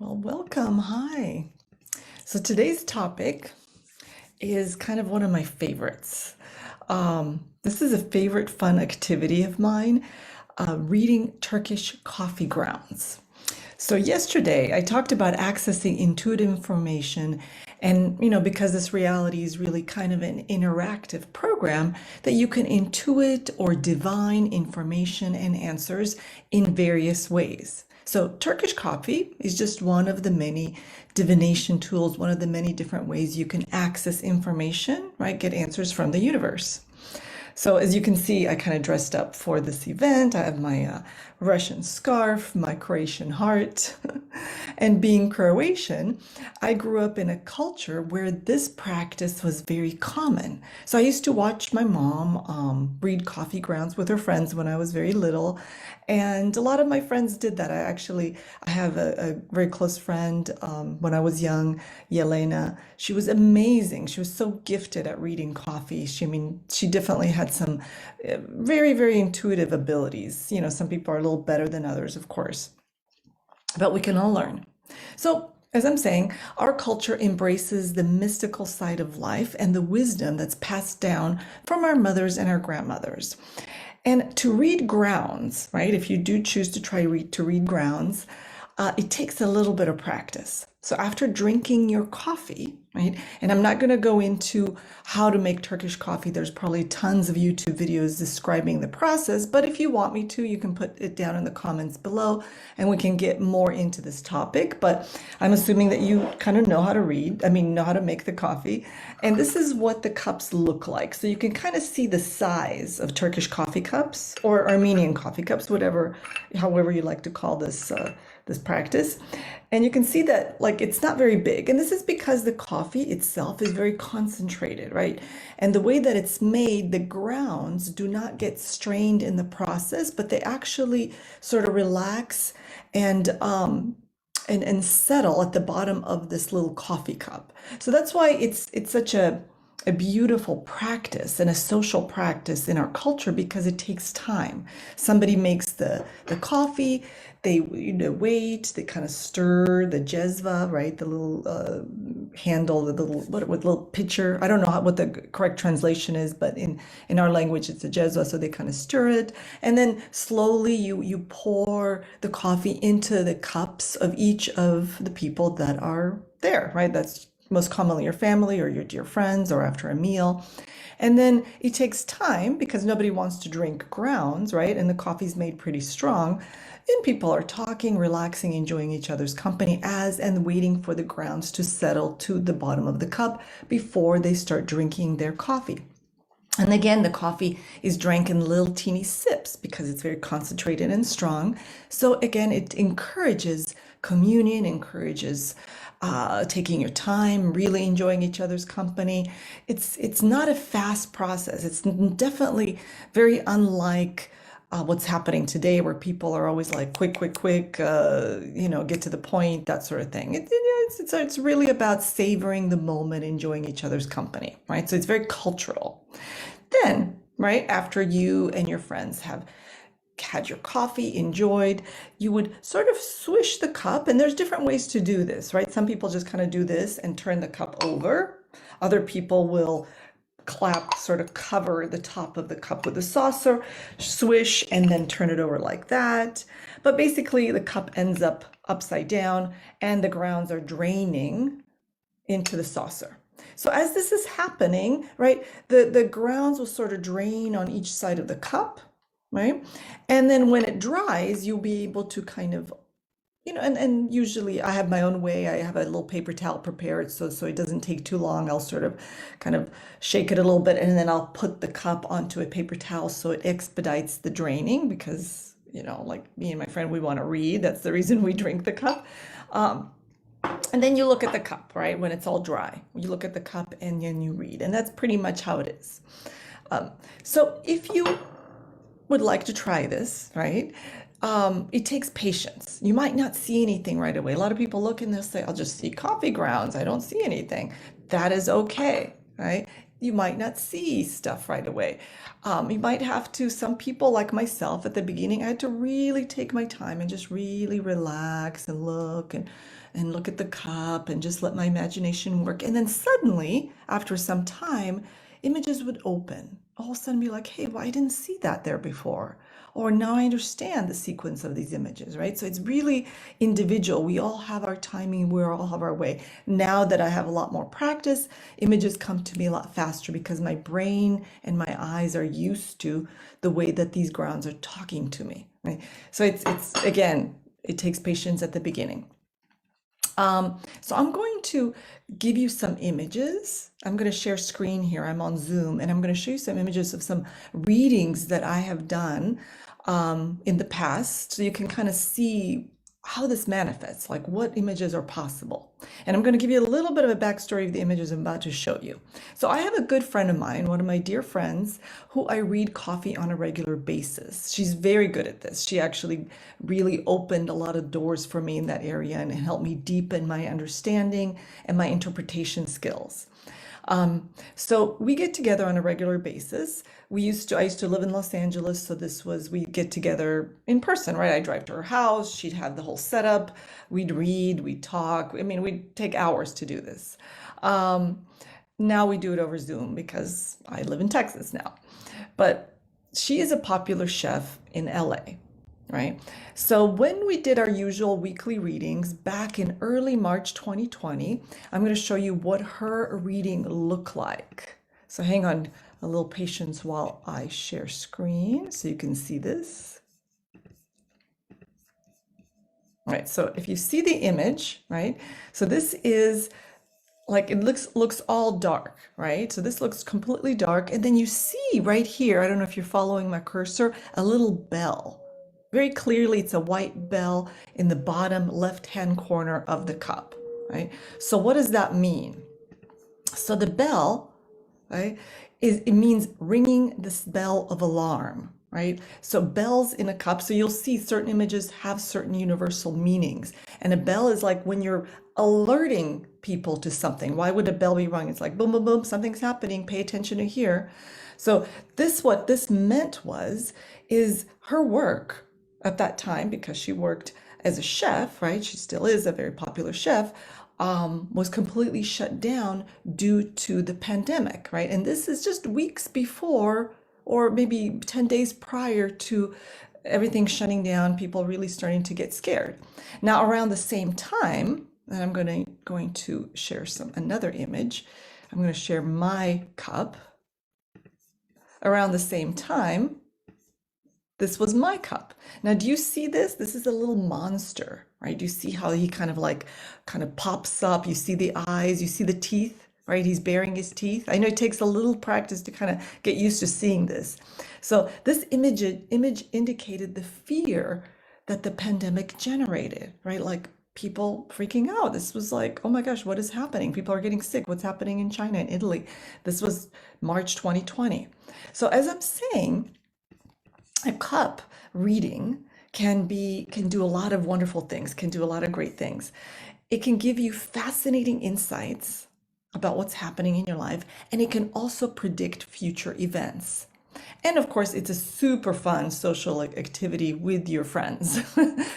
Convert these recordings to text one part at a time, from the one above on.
Well, welcome. Hi. So today's topic is kind of one of my favorites. This is a favorite fun activity of mine, reading Turkish coffee grounds. So yesterday I talked about accessing intuitive information and because this reality is really kind of an interactive program that you can intuit or divine information and answers in various ways. So Turkish coffee is just one of the many divination tools, one of the many different ways you can access information, right? Get answers from the universe. So as you can see, I kind of dressed up for this event. I have my Russian scarf, my Croatian heart. And being Croatian, I grew up in a culture where this practice was very common. So I used to watch my mom breed coffee grounds with her friends when I was very little. And a lot of my friends did that. I have a very close friend when I was young, Yelena. She was amazing. She was so gifted at reading coffee. She definitely had some very, very intuitive abilities. Some people are a little better than others, of course, but we can all learn. So, as I'm saying, our culture embraces the mystical side of life and the wisdom that's passed down from our mothers and our grandmothers. And to read grounds, right? If you do choose to to read grounds, it takes a little bit of practice. So after drinking your coffee, right? And I'm not going to go into how to make Turkish coffee. There's probably tons of YouTube videos describing the process, but if you want me to, you can put it down in the comments below and we can get more into this topic. But I'm assuming that you kind of know how to know how to make the coffee. And this is what the cups look like. So you can kind of see the size of Turkish coffee cups or Armenian coffee cups, however you like to call this practice. And you can see that like it's not very big. And this is because the coffee itself is very concentrated, right? And the way that it's made, the grounds do not get strained in the process, but they actually sort of relax and and settle at the bottom of this little coffee cup. So that's why it's such a beautiful practice and a social practice in our culture because it takes time. Somebody makes the coffee, they wait, they kind of stir the jezva, right? The little handle, the little what little pitcher. I don't know what the correct translation is, but in our language it's a jezva, so they kind of stir it, and then slowly you pour the coffee into the cups of each of the people that are there, right? That's most commonly your family or your dear friends or after a meal. And then it takes time because nobody wants to drink grounds, right? And the coffee's made pretty strong. And people are talking, relaxing, enjoying each other's company and waiting for the grounds to settle to the bottom of the cup before they start drinking their coffee. And again, the coffee is drank in little teeny sips because it's very concentrated and strong. So again, it encourages communion, encourages taking your time, really enjoying each other's company. It's not a fast process. It's definitely very unlike what's happening today, where people are always like quick, quick, quick, get to the point, that sort of thing. It's really about savoring the moment, enjoying each other's company, right? So it's very cultural. Then, right after you and your friends have had your coffee, enjoyed, you would sort of swish the cup. And there's different ways to do this, right? Some people just kind of do this and turn the cup over. Other people will sort of cover the top of the cup with a saucer, swish, and then turn it over like that. But basically, the cup ends up upside down and the grounds are draining into the saucer. So as this is happening, right, the grounds will sort of drain on each side of the cup, right? And then when it dries, you'll be able to kind of, and usually I have my own way. I have a little paper towel prepared so it doesn't take too long. I'll sort of kind of shake it a little bit and then I'll put the cup onto a paper towel so it expedites the draining because, like me and my friend, we want to read. That's the reason we drink the cup. And then you look at the cup, right? When it's all dry, you look at the cup and then you read. And that's pretty much how it is. So if you would like to try this, right? It takes patience. You might not see anything right away. A lot of people look and they'll say, I'll just see coffee grounds. I don't see anything. That is okay, right? you might not see stuff right away. You might have to, some people like myself at the beginning, I had to really take my time and just really relax and look at the cup and just let my imagination work. And then suddenly, after some time, images would open. All of a sudden be like, hey, well, I didn't see that there before. Or now I understand the sequence of these images, right? So it's really individual. We all have our timing, we all have our way. Now that I have a lot more practice, images come to me a lot faster because my brain and my eyes are used to the way that these grounds are talking to me, right? So it's again, it takes patience at the beginning. So I'm going to give you some images. I'm going to share screen here. I'm on Zoom, and I'm going to show you some images of some readings that I have done in the past, so you can kind of see how this manifests, like what images are possible. And I'm going to give you a little bit of a backstory of the images I'm about to show you. So I have a good friend of mine, one of my dear friends, who I read coffee on a regular basis. She's very good at this. She actually really opened a lot of doors for me in that area and helped me deepen my understanding and my interpretation skills. So we get together on a regular basis. I used to live in Los Angeles, so we get together in person, right? I drive to her house, she'd have the whole setup, we'd read, we'd talk. I mean, we'd take hours to do this. Um, Now we do it over Zoom because I live in Texas now. But she is a popular chef in LA, right? So when we did our usual weekly readings back in early March 2020, I'm going to show you what her reading looked like. So hang on a little patience while I share screen so you can see this. All right, so if you see the image, right? So this is like it looks all dark, right? So this looks completely dark. And then you see right here, I don't know if you're following my cursor, a little bell. Very clearly, it's a white bell in the bottom left-hand corner of the cup, right? So what does that mean? So the bell, right, it means ringing this bell of alarm, right? So bells in a cup, so you'll see certain images have certain universal meanings. And a bell is like when you're alerting people to something. Why would a bell be rung? It's like boom, boom, boom, something's happening, pay attention to here. So what this meant is her work at that time, because she worked as a chef, right? She still is a very popular chef, was completely shut down due to the pandemic, right? And this is just weeks before, or maybe 10 days prior to everything shutting down, people really starting to get scared. Now, around the same time, and I'm going to share another image. I'm going to share my cup. Around the same time, this was my cup. Now, do you see this? This is a little monster, right? Do you see how he kind of pops up? You see the eyes, you see the teeth, right? He's baring his teeth. I know it takes a little practice to kind of get used to seeing this. So this image indicated the fear that the pandemic generated, right? Like people freaking out. This was like, oh my gosh, what is happening? People are getting sick. What's happening in China and Italy? This was March 2020. So as I'm saying, a cup reading can do a lot of wonderful things, can do a lot of great things. It can give you fascinating insights about what's happening in your life, and it can also predict future events. And of course, it's a super fun social activity with your friends.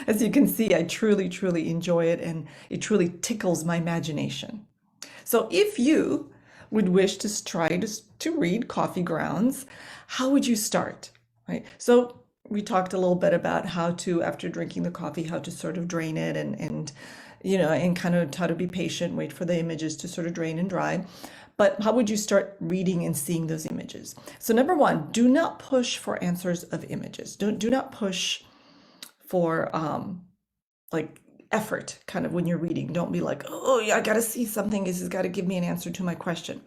As you can see, I truly, truly enjoy it, and it truly tickles my imagination. So if you would wish to try to read coffee grounds, how would you start? Right? So we talked a little bit about how to, after drinking the coffee, how to sort of drain it and kind of how to be patient, wait for the images to sort of drain and dry. But how would you start reading and seeing those images? So number one, do not push for answers of images. Do not push for like effort kind of when you're reading. Don't be like, oh yeah, I gotta see something. This has got to give me an answer to my question.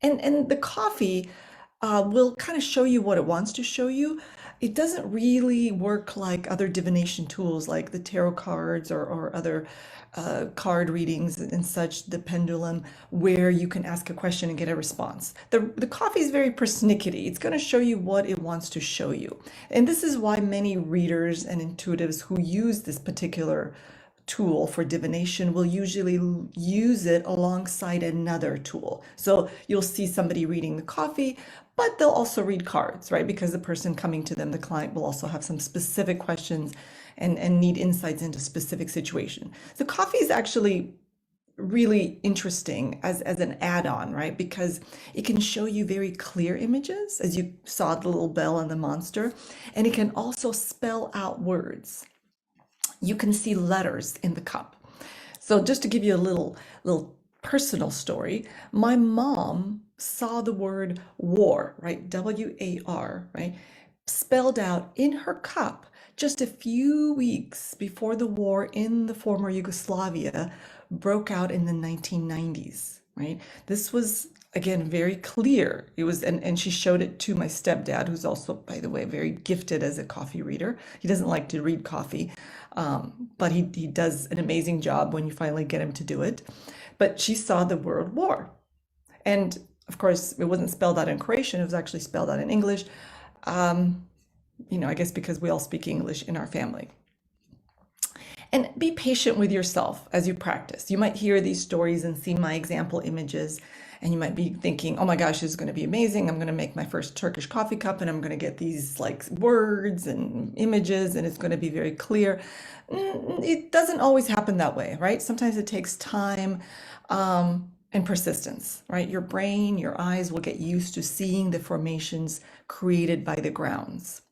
And the coffee will kind of show you what it wants to show you. It doesn't really work like other divination tools like the tarot cards or other card readings and such, the pendulum, where you can ask a question and get a response. The coffee is very persnickety. It's going to show you what it wants to show you. And this is why many readers and intuitives who use this particular tool for divination will usually use it alongside another tool. So you'll see somebody reading the coffee, but they'll also read cards, right? Because the person coming to them, the client, will also have some specific questions and need insights into specific situation. So coffee is actually really interesting as an add-on, right? Because it can show you very clear images, as you saw the little bell and the monster, and it can also spell out words. You can see letters in the cup. So just to give you a little personal story, my mom saw the word war, right? W-A-R, right? Spelled out in her cup just a few weeks before the war in the former Yugoslavia broke out in the 1990s, right? This was again very clear. It was, and she showed it to my stepdad, who's also, by the way, very gifted as a coffee reader. He doesn't like to read coffee, but he does an amazing job when you finally get him to do it. But she saw the word war. And of course, it wasn't spelled out in Croatian, it was actually spelled out in English. I guess because we all speak English in our family. And be patient with yourself as you practice. You might hear these stories and see my example images, and you might be thinking, oh my gosh, this is going to be amazing. I'm going to make my first Turkish coffee cup, and I'm going to get these like words and images, and it's going to be very clear. It doesn't always happen that way, right? Sometimes it takes time and persistence, right? Your brain, your eyes will get used to seeing the formations created by the grounds.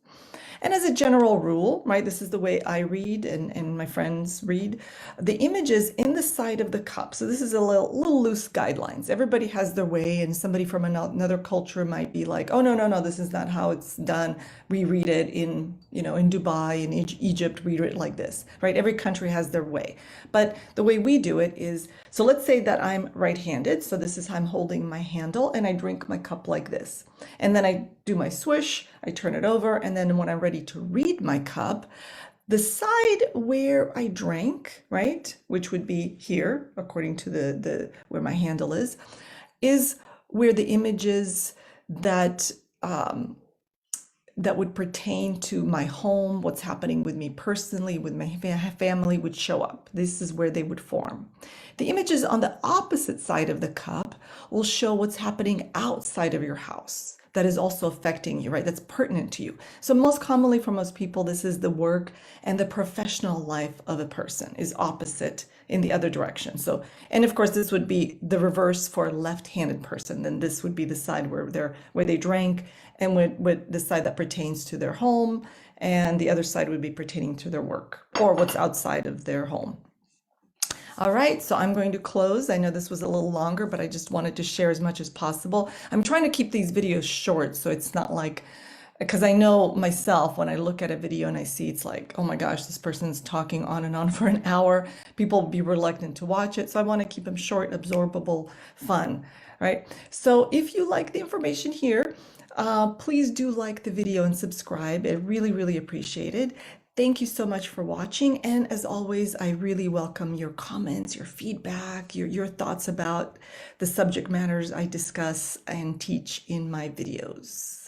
And as a general rule, right, this is the way I read and my friends read, the images in the side of the cup. So this is a little loose guidelines. Everybody has their way, and somebody from another culture might be like, oh, no, this is not how it's done. We read it in Dubai, in Egypt, we read it like this, right? Every country has their way. But the way we do it is, so let's say that I'm right-handed. So this is how I'm holding my handle, and I drink my cup like this. And then I do my swish, I turn it over, and then when I'm ready to read my cup, the side where I drank, right, which would be here, according to the where my handle is where the images that that would pertain to my home, what's happening with me personally, with my family would show up. This is where they would form. The images on the opposite side of the cup will show what's happening outside of your house that is also affecting you, right? That's pertinent to you. So most commonly for most people, this is the work and the professional life of a person is opposite in the other direction. So, and of course, this would be the reverse for a left-handed person. Then this would be the side where they drank, and with the side that pertains to their home, and the other side would be pertaining to their work or what's outside of their home. All right, so I'm going to close. I know this was a little longer, but I just wanted to share as much as possible. I'm trying to keep these videos short, so it's not like, because I know myself, when I look at a video and I see it's like, oh my gosh, this person's talking on and on for an hour, people will be reluctant to watch it. So I want to keep them short, absorbable, fun, right? So if you like the information here, please do like the video and subscribe. I really, really appreciate it. Thank you so much for watching. And as always, I really welcome your comments, your feedback, your thoughts about the subject matters I discuss and teach in my videos.